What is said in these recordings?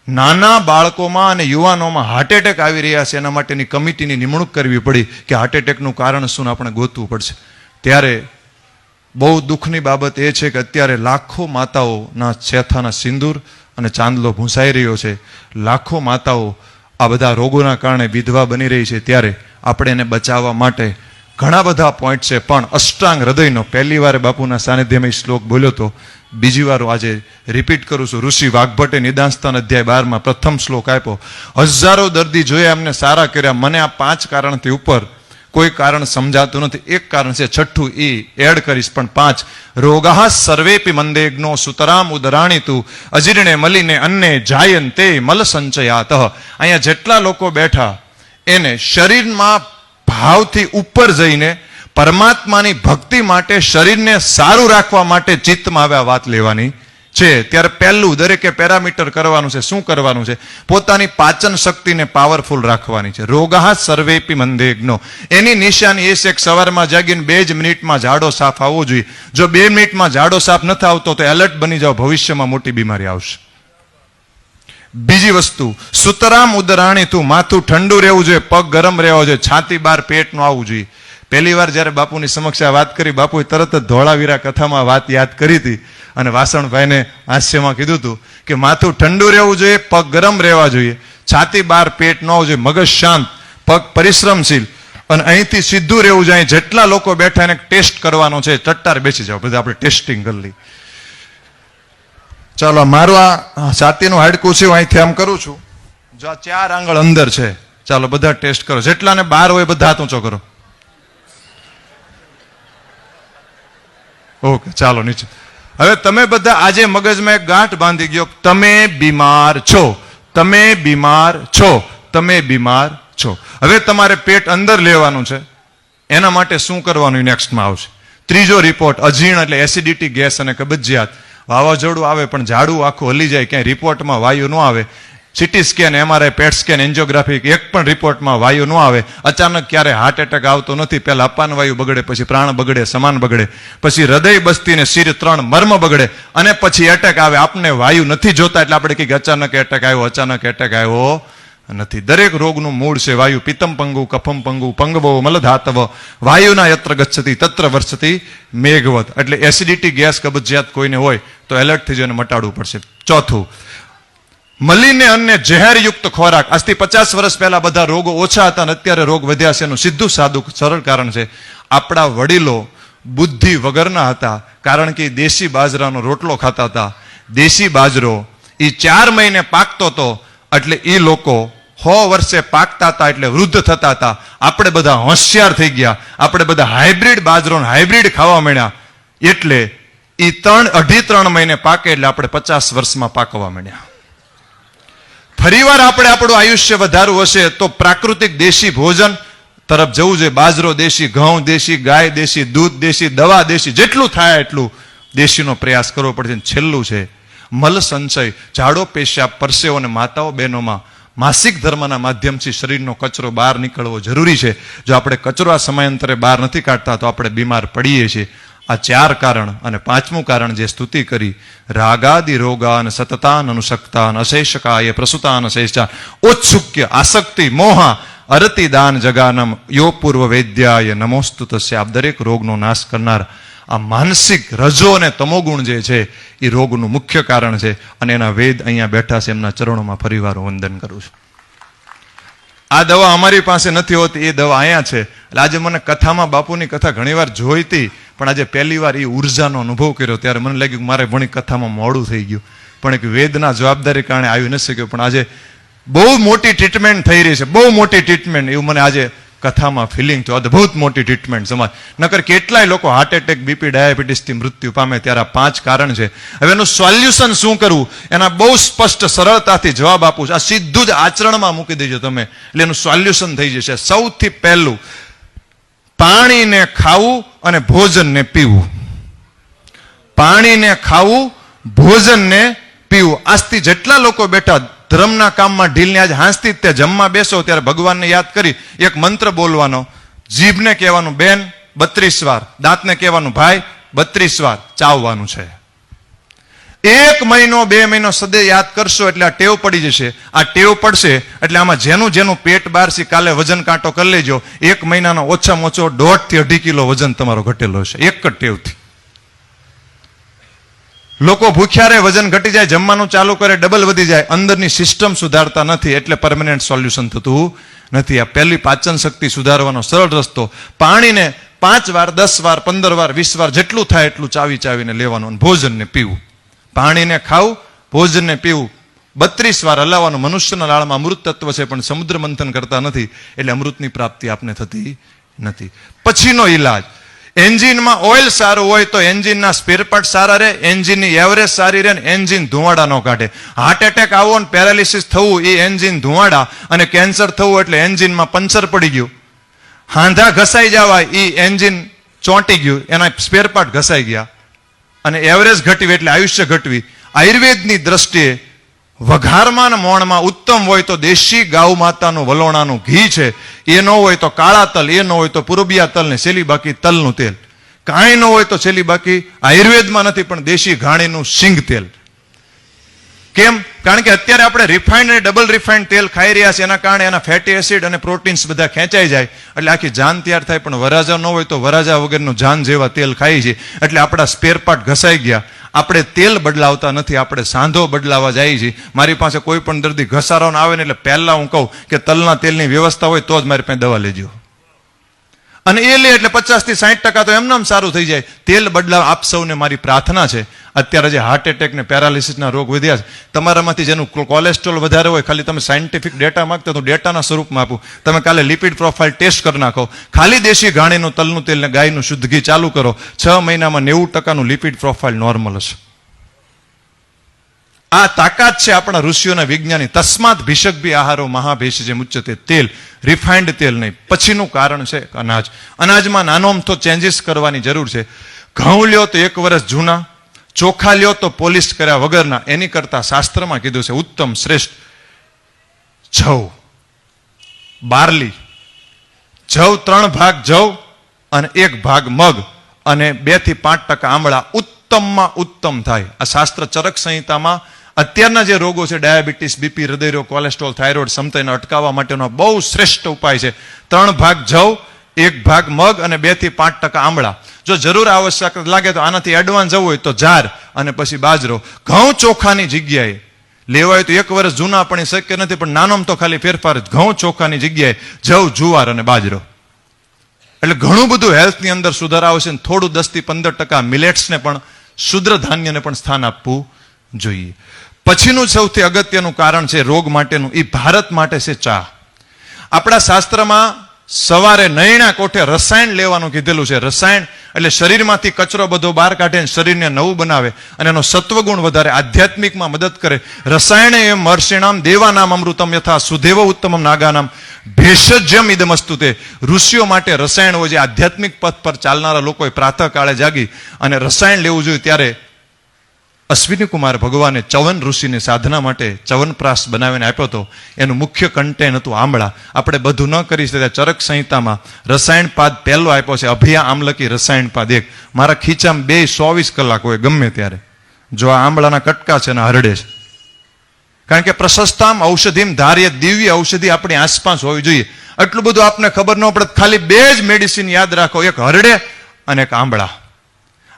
નાના બાળકોમાં અને યુવાનોમાં હાર્ટ એટેક આવી રહ્યા છે, એના માટેની કમિટીની નિમણૂક કરવી પડી કે હાર્ટ એટેકનું કારણ શું આપણે ગોતવું પડશે. ત્યારે બહુ દુઃખની બાબત એ છે કે અત્યારે લાખો માતાઓના છેથાના સિંદૂર અને ચાંદલો ભૂંસાઈ રહ્યો છે. લાખો માતાઓ આ બધા રોગોના કારણે વિધવા બની રહી છે. ત્યારે આપણે એને બચાવવા માટે ઘણા બધા પોઈન્ટ છે, પણ અષ્ટાંગ હૃદયનો પહેલી વાર બાપુના સાનિધ્યમાં શ્લોક બોલ્યો તો, બીજી વાર આજે રિપીટ કરું છું. ઋષિ વાઘભટ્ટે નિદાનસ્થાન અધ્યાય 12 પ્રથમ શ્લોક આપ્યો. હજારો દર્દી જોયા, એમને સારા કર્યા, મને આ 5 કારણથી ઉપર કોઈ કારણ સમજાતું નથી. એક કારણ છે, છઠ્ઠું એ એડ કરીશ, પણ 5 રોગાહ સર્વેપી મંદેગ્નો સુતરામ ઉદરાણીતું અજીર્ણે મલિને અન્ને જાયંતે મલ સંચયાત. અહીંયા જેટલા લોકો બેઠા એને શરીરમાં ભાવથી ઉપર જઈને પરમાત્માની ભક્તિ માટે, શરીરને સારું રાખવા માટે ચિત્તમાં આવે આ વાત લેવાની છે. ત્યારે પહેલું દરેકે પેરામીટર કરવાનું છે. શું કરવાનું છે? પોતાની પાચન શક્તિને પાવરફુલ રાખવાની છે. રોગાહ સર્વેપી મંદેગ્નો, એની નિશાની એ છે કે સવારમાં જાગીને 2 જ મિનિટમાં ઝાડો સાફ આવવો જોઈએ. જો 2 મિનિટમાં ઝાડો સાફ નથી આવતો તો એલર્ટ બની જાઓ, ભવિષ્યમાં મોટી બીમારી આવશે. બીજી વસ્તુ, સુતરામ ઉદરાણી, તું માથું ઠંડુ રહેવું જોઈએ, પગ ગરમ રહેવો જોઈએ, છાતી બહાર પેટનું આવવું જોઈએ. પહેલી વાર જયારે બાપુની સમક્ષ આ વાત કરી, બાપુએ તરત જ ધોળાવીરા કથામાં વાત યાદ કરી હતી અને વાસણભાઈને હાસ્યમાં કીધું હતું કે માથું ઠંડુ રહેવું જોઈએ, પગ ગરમ રહેવા જોઈએ, છાતી બહાર પેટ ન આવવું જોઈએ, મગજ શાંત, પગ પરિશ્રમશીલ, અને અહીંથી સીધું રહેવું જોઈએ. જેટલા લોકો બેઠા એને ટેસ્ટ કરવાનો છે, ચટ્ટાર બેસી જાઓ, બધા આપણે ટેસ્ટિંગ કરી લઈએ. ચાલો, મારું આ છાતીનું હાડકું છે, અહીંથી આમ કરું છું, જો આ 4 આંગળ અંદર છે. ચાલો બધા ટેસ્ટ કરો, જેટલાને બહાર હોય બધા હાથ ઊંચો કરો. ઓકે, ચાલો નીચે. હવે તમે બધા આજે મગજમાં એક ગાંઠ બાંધી ગયો, તમે બીમાર છો, તમે બીમાર છો, તમે બીમાર છો. હવે તમારે પેટ અંદર લેવાનું છે. એના માટે શું કરવાનું નેક્સ્ટમાં આવશે. ત્રીજો રિપોર્ટ, અજીર્ણ એટલે એસિડિટી, ગેસ અને કબજિયાત. વાવાઝોડું આવે પણ ઝાડું આખું હલી જાય, ક્યાંય રિપોર્ટમાં વાયુ ન આવે. સીટી સ્કેન, MRI, પેટ સ્કેન, એન્જિયોગ્રાફી, એક પણ રિપોર્ટમાં વાયુ ન આવે. અચાનક ક્યારે હાર્ટ એટેક આવતો નથી. પહેલા અપાન વાયુ બગડે, પછી પ્રાણ બગડે, સમાન બગડે, પછી હૃદય બસ્તીને શિર 3 મર્મ બગડે, અને પછી એટેક આવે. આપને વાયુ નથી જોતા એટલે આપણે કહીએ અચાનક એટેક આવ્યો, અચાનક એટેક આવ્યો નથી. દરેક રોગનું મૂળ છે વાયુ. પિત્તમ પંગુ, કફમ પંગુ, પંગવો મલધાતવ, વાયુના યત્ર ગચ્છતિ તત્ર વર્ષતિ મેઘવત. એટલે એસિડિટી, ગેસ, કબજિયાત કોઈને હોય તો એલર્ટ થઈ જઈને મટાડવું પડશે. ચોથું, મલીને અન્ય ઝેરયુક્ત ખોરાક. આજથી 50 વર્ષ પહેલા બધા રોગો ઓછા હતા અને અત્યારે રોગ વધ્યા છે. એનું સીધું સાદું સરળ કારણ છે, આપણા વડીલો બુદ્ધિ વગરના હતા, કારણ કે દેશી બાજરાનો રોટલો ખાતા હતા. દેશી બાજરો એ 4 મહિને પાકતો હતો, એટલે એ લોકો 100 વર્ષે પાકતા હતા, એટલે વૃદ્ધ થતા હતા. આપણે બધા હોશિયાર થઈ ગયા, આપણે બધા હાઇબ્રિડ બાજરો હાઇબ્રિડ ખાવા માંડ્યા, એટલે એ 2.5-3 મહિને પાકે, એટલે આપણે 50 વર્ષમાં પાકવા માંડ્યા. ફરીવાર આપણે આપણું આયુષ્ય વધારવું હશે તો પ્રાકૃતિક દેશી ભોજન તરફ જવું જોઈએ. બાજરો દેશી, ઘઉં દેશી, ગાય દેશી, દૂધ દેશી, દવા દેશી, જેટલું થાય એટલું દેશીનો પ્રયાસ કરવો પડશે. છેલ્લું છે મલ સંચય, ઝાડો, પેશાબ, પરસેવો અને માતાઓ બહેનોમાં માસિક ધર્મના માધ્યમથી શરીરનો કચરો બહાર નીકળવો જરૂરી છે. જો આપણે કચરો આ સમયાંતરે બહાર નથી કાઢતા તો આપણે બીમાર પડીએ છીએ. આ 4 કારણ. અને 5મું કારણ જે સ્તુતિ કરી, રાગાદિ રોગાન સતતાન અનુસક્તાન અશેષકાય પ્રસુતાન અશેષા ઉત્સુક્ય આસક્તિ મોહા અરતિ દાન જગાનમ યો પૂર્વ વૈદ્યાય નમોસ્તુ તસ્ય. આપ દરેક રોગનો નાશ કરનાર આ માનસિક રજો અને તમોગુણ જે છે એ રોગનું મુખ્ય કારણ છે. અને એના વેદ અહીંયા બેઠા છે, એમના ચરણોમાં ફરીવાર વંદન કરું છું. આ દવા અમારી પાસે નથી હોતી, એ દવા અહીંયા છે. એટલે આજે મને કથામાં બાપુની કથા ઘણીવાર જોઈતી, પણ આજે પહેલી વાર એ ઉર્જાનો અનુભવ કર્યો ત્યારે મને લાગ્યું કે મારે ઘણી કથામાં મોડું થઈ ગયું, પણ એક વેદના જવાબદારી કારણે આવી ન શક્યો. પણ આજે બહુ મોટી ટ્રીટમેન્ટ થઈ રહી છે, બહુ મોટી ટ્રીટમેન્ટ, એવું મને આજે કથામાં ફિલિંગ થયું. અદભુત મોટી ટ્રીટમેન્ટ સમાજ. નકર કેટલાય લોકો હાર્ટ એટેક, બીપી, ડાયાબિટીસથી મૃત્યુ પામે. ત્યારે આ 5 કારણ છે. હવે એનું સોલ્યુશન શું કરવું એના બહુ સ્પષ્ટ સરળતાથી જવાબ આપું છું. આ સીધું જ આચરણમાં મૂકી દેજો તમે, એટલે એનું સોલ્યુશન થઈ જશે. સૌથી પહેલું, પાણીને ખાવું અને ભોજનને પીવું. પાણીને ખાવું, ભોજનને પીવું. આજથી જેટલા લોકો બેઠા ધર્મના કામમાં ઢીલને આજ હાંસથી તે જમવા બેસો ત્યારે ભગવાનને યાદ કરી એક મંત્ર બોલવાનો. જીભને કહેવાનું બેન 32 વાર, દાંતને કહેવાનું ભાઈ 32 વાર, ચાવવાનું છે. 1 મહિનો 2 મહિનો સદે યાદ કરશો એટલે આ ટેવ પડી જશે. આ ટેવ પડશે એટલે આમાં જેનું પેટ બહાર છે કાલે વજન કાંટો કરી લેજો. 1 મહિનાનો ઓછામાં ઓછો 1.5 થી 2.5 કિલો વજન તમારો ઘટેલો હશે એક જ ટેવથી. લોકો ભૂખ્યા રહે, વજન ઘટી જાય, જમવાનું ચાલુ કરે, ડબલ વધી જાય, અંદરની સિસ્ટમ સુધારતા નથી એટલે પરમેનન્ટ સોલ્યુશન થતું નથી. આ પહેલી પાચન શક્તિ સુધારવાનો સરળ રસ્તો, પાણીને 5 વાર 10 વાર 15 વાર 20 વાર જેટલું થાય એટલું ચાવીને લેવાનું અને ભોજનને પીવું. પાણીને ખાવું, ભોજનને પીવું, 32 વાર હલાવવાનું. મનુષ્યના લાળમાં અમૃત તત્વ છે પણ સમુદ્ર મંથન કરતા નથી એટલે અમૃતની પ્રાપ્તિ આપને થતી નથી. પછીનો ઈલાજ, એન્જિનમાં ઓઇલ સારું હોય તો એન્જિનના સ્પેર પાર્ટ સારા રહે, એન્જિનની એવરેજ સારી રહે, એન્જિન ધુવાડા ન કાઢે. હાર્ટ એટેક આવો ને પેરાલિસિસ થવું એ એન્જિન ધુવાડા, અને કેન્સર થવું એટલે એન્જિનમાં પંચર પડી ગયું. હાંધા ઘસાઈ જવા એ એન્જિન ચોંટી ગયું, એના સ્પેર પાર્ટ ઘસાઈ ગયા. અને એવરેજ ઘટવી એટલે આયુષ્ય ઘટવી. આયુર્વેદની દ્રષ્ટિએ વઘારમાં ને મોણમાં ઉત્તમ હોય તો દેશી ગાઉ માતાનું વલોણાનું ઘી છે, એ ન હોય તો કાળા તલ, એ ન હોય તો પૂર્બિયા તલ ને છેલ્લી બાકી તલનું તેલ. કાંઈ ન હોય તો છેલ્લી બાકી આયુર્વેદમાં નથી પણ દેશી ઘાણીનું સિંગ તેલ. કેમ? કારણ કે અત્યારે આપણે રિફાઇન્ડ અને ડબલ રિફાઇન્ડ તેલ ખાઈ રહ્યા છે, એના કારણે એના ફેટી એસિડ અને પ્રોટીન્સ બધા ખેંચાઈ જાય એટલે આખી જાન તૈયાર થાય. પણ વરાજા ન હોય તો વરાજા વગરનું જાન જેવા તેલ ખાઈ છે એટલે આપણા સ્પેર પાર્ટ ઘસાઈ ગયા. આપણે તેલ બદલાવતા નથી, આપણે સાંધો બદલાવા જાય છે. મારી પાસે કોઈ પણ દર્દી ઘસારાનો આવે ને એટલે પહેલા હું કહું કે તલના તેલની વ્યવસ્થા હોય તો જ મારી પાસે દવા લેજો. અને એ લે એટલે 50 થી 60% તો એમનામ સારું થઈ જાય. તેલ બદલાવ આપ સૌને મારી પ્રાર્થના છે. અત્યારે જે હાર્ટ એટેક ને પેરાલિસિસના રોગ વધ્યા છે, તમારામાંથી જેનું કોલેસ્ટ્રોલ વધારે હોય, ખાલી તમે સાયન્ટિફિક ડેટા માંગતા તો ડેટાના સ્વરૂપમાં આપું. તમે કાલે લિપિડ પ્રોફાઇલ ટેસ્ટ કરી નાખો, ખાલી દેશી ઘાણીનું તલનું તેલ ને ગાયનું શુદ્ધ ઘી ચાલુ કરો, 6 મહિનામાં 90% લિપિડ પ્રોફાઇલ નોર્મલ હશે. આ તાકાત છે આપણા ઋષિઓના વિજ્ઞાની. તસ્માત ભિષક આહારો મહાભેષ જે મુચ્યતે, તેલ, રિફાઇન્ડ તેલ નહીં. પછીનું કારણ છે અનાજ. અનાજમાં નાનો અમથો ચેન્જીસ કરવાની જરૂર છે. ઘઉં લ્યો તો 1 વર્ષ જૂના, ચોખા લ્યો તો પોલિશ કર્યા વગરના. એની કરતા શાસ્ત્રમાં કીધું છે ઉત્તમ શ્રેષ્ઠ જવ, બાર્લી. જવ 3 ભાગ જવ અને 1 ભાગ મગ અને 2 થી 5% આમળા ઉત્તમમાં ઉત્તમ થાય. આ શાસ્ત્ર ચરક સંહિતામાં અત્યારના જે રોગો છે, ડાયાબિટીસ, બીપી, હૃદયરોગ, કોલેસ્ટ્રોલ, થાઇરોઇડ, સમતાને અટકાવવા માટેનો બહુ શ્રેષ્ઠ ઉપાય છે. 3 ભાગ જવ, 1 ભાગ મગ અને 2 થી 5% આમળા. જો જરૂર આવશ્યક લાગે તો આનાથી એડવાન્સ જવું હોય તો જાર અને પછી બાજરો. ઘઉં ચોખાની જગ્યાએ લેવાય તો 1 વર્ષ જૂના પણ શક્ય નથી, પણ નાનોમ તો ખાલી ફેરફાર જ. ઘઉં ચોખાની જગ્યાએ જવ, જુવાર અને બાજરો. એટલે ઘણું બધું હેલ્થની અંદર સુધાર આવશે. થોડું 10 થી 15% મિલેટ્સને પણ, શુદ્ર ધાન્યને પણ સ્થાન આપવું જોઈએ. પછીનું સૌથી અગત્યનું કારણ છે રોગ માટેનું, એ ભારત માટે છે ચા. આપણા શાસ્ત્રમાં સવારે નયણા કોઠે રસાયણ લેવાનું કીધેલું છે. રસાયણ એટલે શરીરમાંથી કચરો બધો બહાર કાઢે, શરીરને નવું બનાવે અને એનો સત્વગુણ વધારે, આધ્યાત્મિકમાં મદદ કરે. રસાયણે એમ મહર્ષિણામ દેવાનામ અમૃતમ યથા સુદેવ ઉત્તમમ નાગાનામ ભેષજ્યમ ઇદમસ્તુ તે. ઋષિઓ માટે રસાયણ હોય છે. આધ્યાત્મિક પથ પર ચાલનારા લોકોએ પ્રાતઃકાળે જાગી અને રસાયણ લેવું જોઈએ. ત્યારે અશ્વિની કુમાર ભગવાને ચવન ઋષિની સાધના માટે ચવનપ્રાશ બનાવીને આપ્યો હતો. એનું મુખ્ય કન્ટેન્ટ હતું આમળા. આપણે બધું ન કરી શકીએ. ચરક સંહિતામાં રસાયણ પાદ પહેલો આપ્યો છે, અભિયા આમલકી રસાયણ પાદ 1. મારા ખીચામાં 24 કલાક હોય ગમે ત્યારે જો આ આમળાના કટકા છે ને હરડે છે. કારણ કે પ્રશસ્તામ ઔષધિમ ધાર્ય, દિવ્ય ઔષધિ આપણી આસપાસ હોવી જોઈએ. આટલું બધું આપને ખબર ન પડે. ખાલી 2 જ મેડિસિન યાદ રાખો, એક હરડે અને એક આંબળા.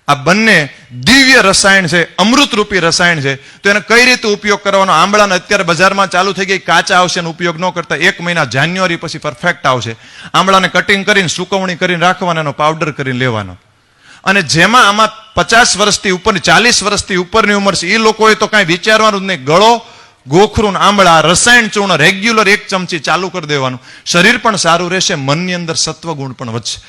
આ બંને દિવ્ય રસાયણ છે, અમૃતરૂપી રસાયણ છે. તો એને કઈ રીતે ઉપયોગ કરવાનો? આંબળાને અત્યારે બજારમાં ચાલુ થઈ ગઈ, કાચા આવશે ને ઉપયોગ ન કરતા 1 મહિના જાન્યુઆરી પછી પરફેક્ટ આવશે. આંબળાને કટિંગ કરીને સુકવણી કરીને રાખવાનો, એનો પાવડર કરીને લેવાનો. અને જેમાં આમાં 50 વર્ષથી ઉપર 40 વર્ષથી ઉપરની ઉંમર છે એ લોકોએ તો કાંઈ વિચારવાનું જ નહીં. ગળો, ગોખરું, આંબળા, રસાયણ ચૂર્ણ રેગ્યુલર 1 ચમચી ચાલુ કરી દેવાનું. શરીર પણ સારું રહેશે, મનની અંદર સત્વગુણ પણ વધશે.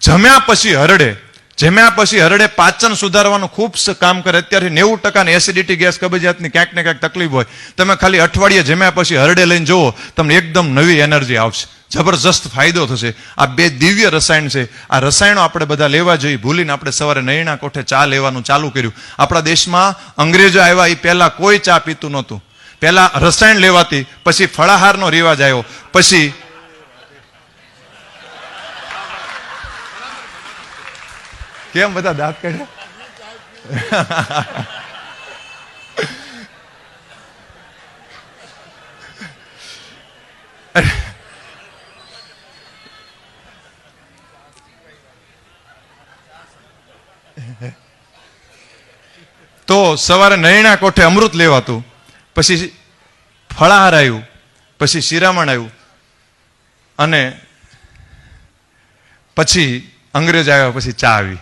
જમ્યા પછી હરડે, જમ્યા પછી હરડે પાચન સુધારવાનું ખૂબ કામ કરે. અત્યારે 90% એસિડિટી, ગેસ, કબજિયાતની ક્યાંક ને ક્યાંક તકલીફ હોય. તમે ખાલી અઠવાડિયે જમ્યા પછી હરડે લઈને જુઓ, તમને એકદમ નવી એનર્જી આવશે, જબરજસ્ત ફાયદો થશે. આ 2 દિવ્ય રસાયણ છે. આ રસાયણો આપણે બધા લેવા જોઈએ. ભૂલીને આપણે સવારે નયણા કોઠે ચા લેવાનું ચાલુ કર્યું. આપણા દેશમાં અંગ્રેજો આવ્યા એ પહેલા કોઈ ચા પીતું નહોતું. પહેલા રસાયણ લેવાતી, પછી ફળાહારનો રિવાજ આવ્યો, પછી કેમ બધા દાંત કાઢ્યા? તો સવારે નયણા કોઠે અમૃત લેવાતું, પછી ફળાહાર આવ્યું, પછી શિરામણ આવ્યું, અને પછી અંગ્રેજ આવ્યા, પછી ચા આવી.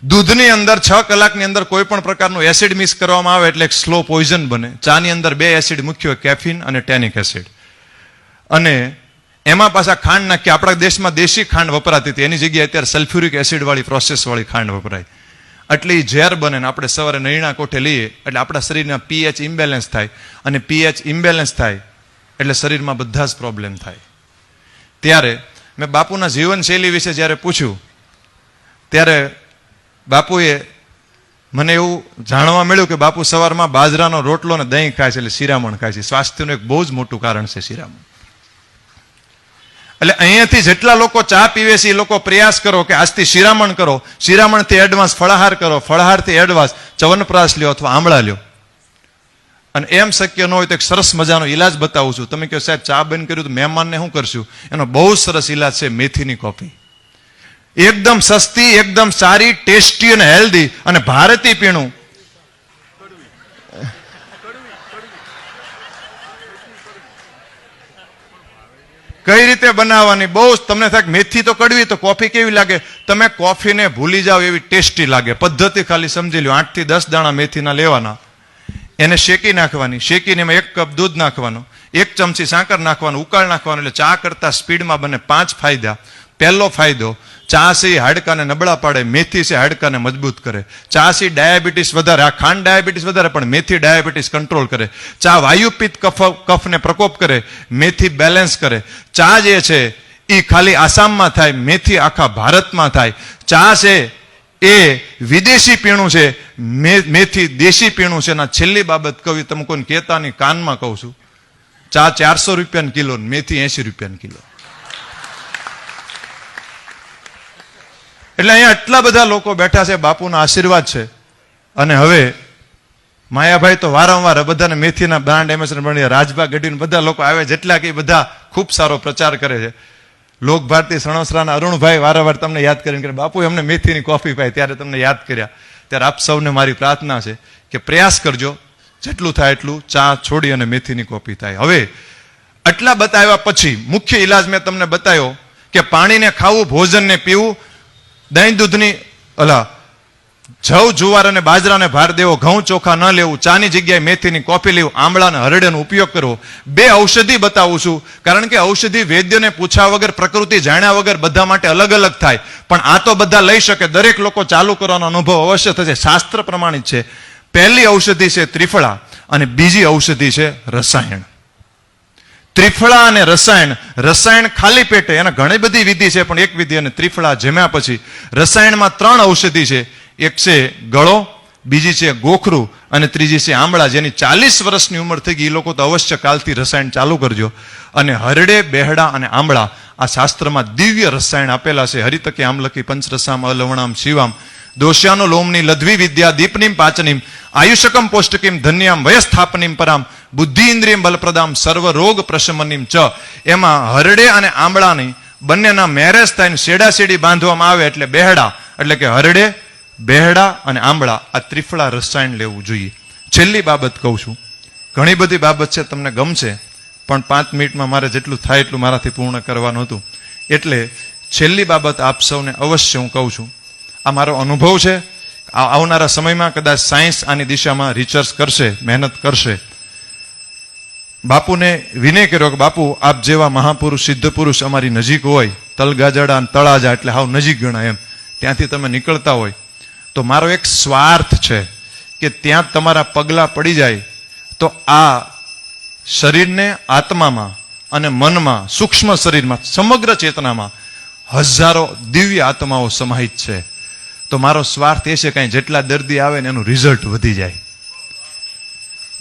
દૂધની અંદર 6 કલાકની અંદર કોઈ પણ પ્રકારનું એસિડ મિક્સ કરવામાં આવે એટલે એક સ્લો પોઈઝન બને. ચાની અંદર 2 એસિડ મુખ્ય હોય, કેફીન અને ટેનિક એસિડ. અને એમાં પાછા ખાંડ નાખી. આપણા દેશમાં દેશી ખાંડ વપરાતી હતી, એની જગ્યાએ અત્યારે સલ્ફ્યુરિક એસિડ વાળી પ્રોસેસ વાળી ખાંડ વપરાય. એટલે એ ઝેર બને ને આપણે સવારે નયણા કોઠે લઈએ એટલે આપણા શરીરના પીએચ ઇમ્બેલેન્સ થાય, અને પીએચ ઇમ્બેલેન્સ થાય એટલે શરીરમાં બધા જ પ્રોબ્લેમ થાય. ત્યારે મેં બાપુના જીવનશૈલી વિશે જ્યારે પૂછ્યું ત્યારે બાપુએ મને એવું જાણવા મળ્યું કે બાપુ સવારમાં બાજરાનો રોટલો ને દહીં ખાય છે, એટલે શિરામણ ખાય છે. સ્વાસ્થ્યનું એક બહુ જ મોટું કારણ છે શિરામણ. એટલે અહીંયાથી જેટલા લોકો ચા પીવે છે એ લોકો પ્રયાસ કરો કે આજથી શિરામણ કરો, શિરામણથી એડવાન્સ ફળાહાર કરો, ફળાહારથી એડવાન્સ ચવનપ્રાશ લ્યો અથવા આમળા લ્યો. અને એમ શક્ય ન હોય તો એક સરસ મજાનો ઈલાજ બતાવું છું. તમે કહો સાહેબ ચા બંધ કર્યું તો મહેમાનને શું કરશું? એનો બહુ સરસ ઈલાજ છે મેથીની કોફી. એકદમ સસ્તી, એકદમ સારી, ટેસ્ટી અને હેલ્ધી અને ભારતીય પીણું. કઈ રીતે બનાવવાની? બહુ તમને થાય મેથી તો કડવી, તો કોફી કેવી લાગે? તમે કોફીને ભૂલી જાઓ એવી ટેસ્ટી લાગે. પદ્ધતિ ખાલી સમજી લો. 8 થી 10 દાણા મેથીના લેવાના, એને શેકી નાખવાની. શેકીને એમાં 1 કપ દૂધ નાખવાનું, 1 ચમચી સાકર નાખવાનું, ઉકાળ નાખવાનું. એટલે ચા કરતા સ્પીડમાં બને. 5 ફાયદા. પહેલો ફાયદો, ચા છે હાડકાને નબળા પાડે, મેથી છે હાડકાને મજબૂત કરે. ચા છે ડાયાબિટીસ વધારે, આ ખાંડ ડાયાબિટીસ વધારે, પણ મેથી ડાયાબિટીસ કંટ્રોલ કરે. ચા વાયુપિત્ત કફને પ્રકોપ કરે, મેથી બેલેન્સ કરે. ચા જે છે એ ખાલી આસામમાં થાય, મેથી આખા ભારતમાં થાય. ચા છે એ વિદેશી પીણું છે, મેથી દેશી પીણું છે. ના છેલ્લી બાબત કહું, તમે કોઈને કહેતા નહીં, કાનમાં કહું છું. ચા 400 રૂપિયાની કિલો, મેથી 80 રૂપિયાની કિલો. એટલે અહીંયા આટલા બધા લોકો બેઠા છે, બાપુના આશીર્વાદ છે. અને હવે માયાભાઈ તો વારંવાર બધાને મેથીના બ્રાન્ડ એમ્બેસેડર બની, રાજભા ગઢવીને બધા લોકો આવે, જેટલા કે બધા ખૂબ સારો પ્રચાર કરે છે. લોકભારતી સણોસરાના અરુણભાઈ વારંવાર તમને યાદ કરીને બાપુ અમને મેથીની કોફી પાય, ત્યારે તમને યાદ કર્યા. ત્યારે આપ સૌને મારી પ્રાર્થના છે કે પ્રયાસ કરજો, જેટલું થાય એટલું ચા છોડી અને મેથીની કોફી થાય. હવે આટલા બતાવ્યા પછી મુખ્ય ઈલાજ મેં તમને બતાવ્યો કે પાણીને ખાવું, ભોજનને પીવું, દહીં દૂધની જવ જુવાર અને બાજરાને ભાર દેવો, ઘઉં ચોખા ન લેવું, ચાની જગ્યાએ મેથીની કોફી લેવું, આમળા અને હરડેનો ઉપયોગ કરવો. 2 ઔષધિ બતાવું છું, કારણ કે ઔષધિ વૈદ્યને પૂછ્યા વગર, પ્રકૃતિ જાણ્યા વગર બધા માટે અલગ અલગ થાય. પણ આ તો બધા લઈ શકે, દરેક લોકો ચાલુ કરવાનો અનુભવ અવશ્ય થશે. શાસ્ત્ર પ્રમાણિત છે. પહેલી ઔષધિ છે ત્રિફળા, અને બીજી ઔષધિ છે રસાયણ. ત્રિફળા અને રસાયણ. રસાયણ ખાલી પેટે, એના ઘણી બધી વિધિ છે, પણ એક વિધિ. અને ત્રિફળા જમ્યા પછી. રસાયણમાં 3 ઔષધિ છે. એક છે ગળો, બીજી છે ગોખરું, અને ત્રીજી છે આમળા. જેની 40 વર્ષની ઉંમર થઈ ગઈ એ લોકો તો અવશ્ય કાલથી રસાયણ ચાલુ કરજો. અને હરડે, બેહડા અને આમળા આ શાસ્ત્રમાં દિવ્ય રસાયણ આપેલા છે. હરિતકે આમલકી પંચરસામ અલવણામ શિવામ દોષ્યાનો લોમની લધ્વી વિદ્યા દીપનીમ પાચનીમ આયુષકમ પૌષ્ટિકીમ ધન્યામ વયસ્થાપનીમ પરામ બુદ્ધિ ઇન્દ્રિયમ બલપ્રદામ સર્વ રોગ પ્રશમનીમ ચ. એમાં હરડે અને આમળાની બંનેના મેરેજ થાય, શેડા શેડી બાંધવામાં આવે એટલે બેહડા, એટલે કે હરડે, બેહડા અને આંબળા, આ ત્રિફળા રસાયણ લેવું જોઈએ. છેલ્લી બાબત કહું છું, ઘણી બધી બાબત છે, તમને ગમશે, પણ 5 મિનિટમાં મારે જેટલું થાય એટલું મારાથી પૂર્ણ કરવાનું હતું. એટલે છેલ્લી બાબત આપ સૌને અવશ્ય હું કહું છું. આ મારો અનુભવ છે. આવનારા સમયમાં કદાચ સાયન્સ આની દિશામાં રિસર્ચ કરશે, મહેનત કરશે. બાપુને વિનય કર્યો કે બાપુ આપ જેવા મહાપુરુષ, સિદ્ધ પુરુષ અમારી નજીક હોય, તલગાજડા અને તળાજા એટલે હાવ નજીક ગણાય એમ, ત્યાંથી તમે નીકળતા હોય તો મારો એક સ્વાર્થ છે કે ત્યાં તમારા પગલા પડી જાય તો આ શરીરને, આત્મામાં અને મનમાં, સૂક્ષ્મ શરીરમાં, સમગ્ર ચેતનામાં હજારો દિવ્ય આત્માઓ સમાહિત છે. તો મારો સ્વાર્થ એ છે કે જેટલા દર્દી આવે ને એનું રિઝલ્ટ વધી જાય.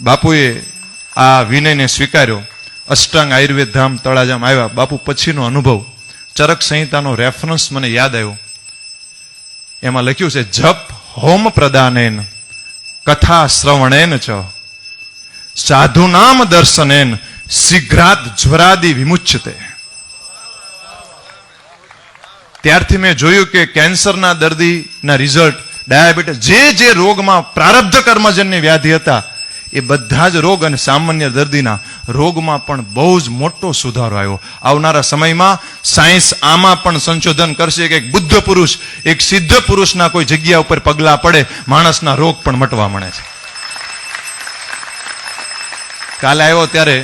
બાપુએ આ વિનયને સ્વીકાર્યો. અષ્ટાંગ આયુર્વેદ ધામ તળાજામ આવ્યા. બાપુ પછીનો અનુભવ, ચરક સંહિતાનો રેફરન્સ મને યાદ આવ્યો. એમાં લખ્યું છે જપ હોમ પ્રદાનેન કથા શ્રવણેન ચ સાધુ નામ દર્શનેન શીઘ્રાત જ્વરાદિ વિમુચ્યતે. ત્યારથી મેં જોયું કે કેન્સરના દર્દીના રિઝલ્ટ ડાયાબિટીસ, જે રોગમાં પ્રારબ્ધ કર્મજન્ય વ્યાધિ હતા એ બધા જ રોગ અને સામાન્ય દર્દીના રોગમાં પણ બહુ જ મોટો સુધારો આવ્યો. આવનારા સમયમાં સાયન્સ આમાં પણ સંશોધન કરશે કે એક બુદ્ધ પુરુષ, એક સિદ્ધ પુરુષના કોઈ જગ્યા ઉપર પગલા પડે, માણસના રોગ પણ મટવા મળે છે. કાલે આવ્યો ત્યારે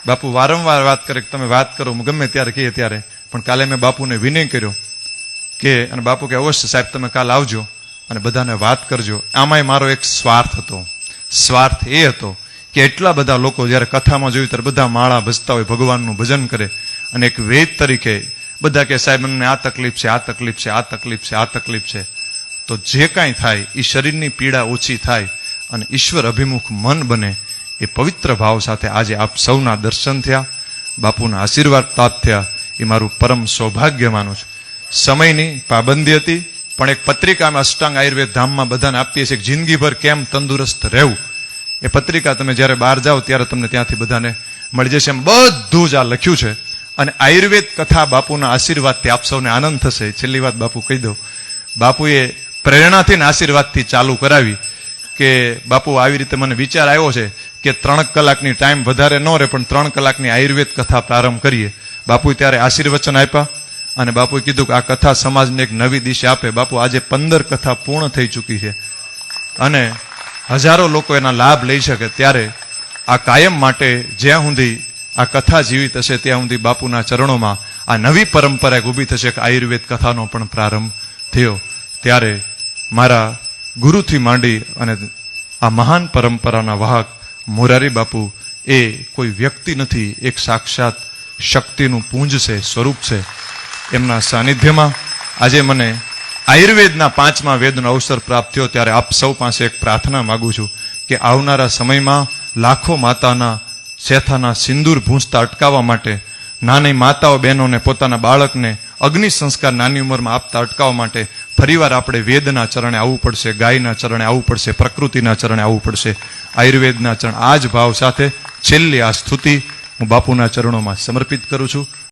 બાપુ વારંવાર વાત કરે કે તમે વાત કરો, ગમે ત્યારે કહીએ ત્યારે, પણ કાલે મેં બાપુને વિનય કર્યો કે, અને બાપુ કે અવશ્ય સાહેબ તમે કાલ આવજો અને બધાને વાત કરજો. આમાંય મારો એક સ્વાર્થ હતો. સ્વાર્થ એ હતો કે એટલા બધા લોકો જ્યારે કથામાં જોયું ત્યારે બધા માળા ભજતા હોય, ભગવાનનું ભજન કરે, અને એક વેદ તરીકે બધા કે સાહેબ મને આ તકલીફ છે, આ તકલીફ છે, આ તકલીફ છે, આ તકલીફ છે. તો જે કાંઈ થાય એ શરીરની પીડા ઓછી થાય અને ઈશ્વર અભિમુખ મન બને, એ પવિત્ર ભાવ સાથે આજે આપ સૌના દર્શન થયા, બાપુના આશીર્વાદ પ્રાપ્ત થયા, એ મારું પરમ સૌભાગ્ય માનું છું. સમયની પાબંદી હતી, પણ એક પત્રિકા અમે અષ્ટાંગ આયુર્વેદ ધામમાં બધાને આપીએ છીએ, જિંદગીભર કેમ તંદુરસ્ત રહેવું. એ પત્રિકા તમે જ્યારે બહાર જાઓ ત્યારે તમને ત્યાંથી બધાને મળી જશે. એમ બધું જ આ લખ્યું છે. અને આયુર્વેદ કથા બાપુના આશીર્વાદથી આપ સૌને આનંદ થશે. છેલ્લી વાત બાપુ કહી દઉં, બાપુએ પ્રેરણાથી ને આશીર્વાદથી ચાલુ કરાવી કે બાપુ આવી રીતે મને વિચાર આવ્યો છે કે 3 કલાકની ટાઈમ વધારે ન રહે, પણ 3 કલાકની આયુર્વેદ કથા પ્રારંભ કરીએ. બાપુએ ત્યારે આશીર્વચન આપ્યા અને બાપુએ કીધું કે આ કથા સમાજને એક નવી દિશા આપે. બાપુ આજે 15 કથા પૂર્ણ થઈ ચૂકી છે અને હજારો લોકો એના લાભ લઈ શકે. ત્યારે આ કાયમ માટે જ્યાં સુધી આ કથા જીવિત હશે ત્યાં સુધી બાપુના ચરણોમાં આ નવી પરંપરા એક ઊભી થશે કે આયુર્વેદ કથાનો પણ પ્રારંભ થયો. ત્યારે મારા ગુરુથી માંડી અને આ મહાન પરંપરાના વાહક મોરારી બાપુ એ કોઈ વ્યક્તિ નથી, એક સાક્ષાત શક્તિનું પુંજ છે, સ્વરૂપ છે. એમના સાનિધ્યમાં આજે મને આયુર્વેદના 5મા વેદનો અવસર પ્રાપ્ત થયો. ત્યારે આપ સૌ પાસે એક પ્રાર્થના માગું છું કે આવનારા સમયમાં લાખો માતાના શેથાના સિંદૂર ભૂંસતા અટકાવવા માટે, નાની માતાઓ બહેનોને પોતાના બાળકને અગ્નિ સંસ્કાર નાની ઉંમરમાં આપતા અટકાવવા માટે ફરીવાર આપણે વેદના ચરણે આવવું પડશે, ગાયના ચરણે આવવું પડશે, પ્રકૃતિના ચરણે આવવું પડશે, આયુર્વેદના ચરણ. આ જ ભાવ સાથે છેલ્લી આ સ્તુતિ હું બાપુના ચરણોમાં સમર્પિત કરું છું.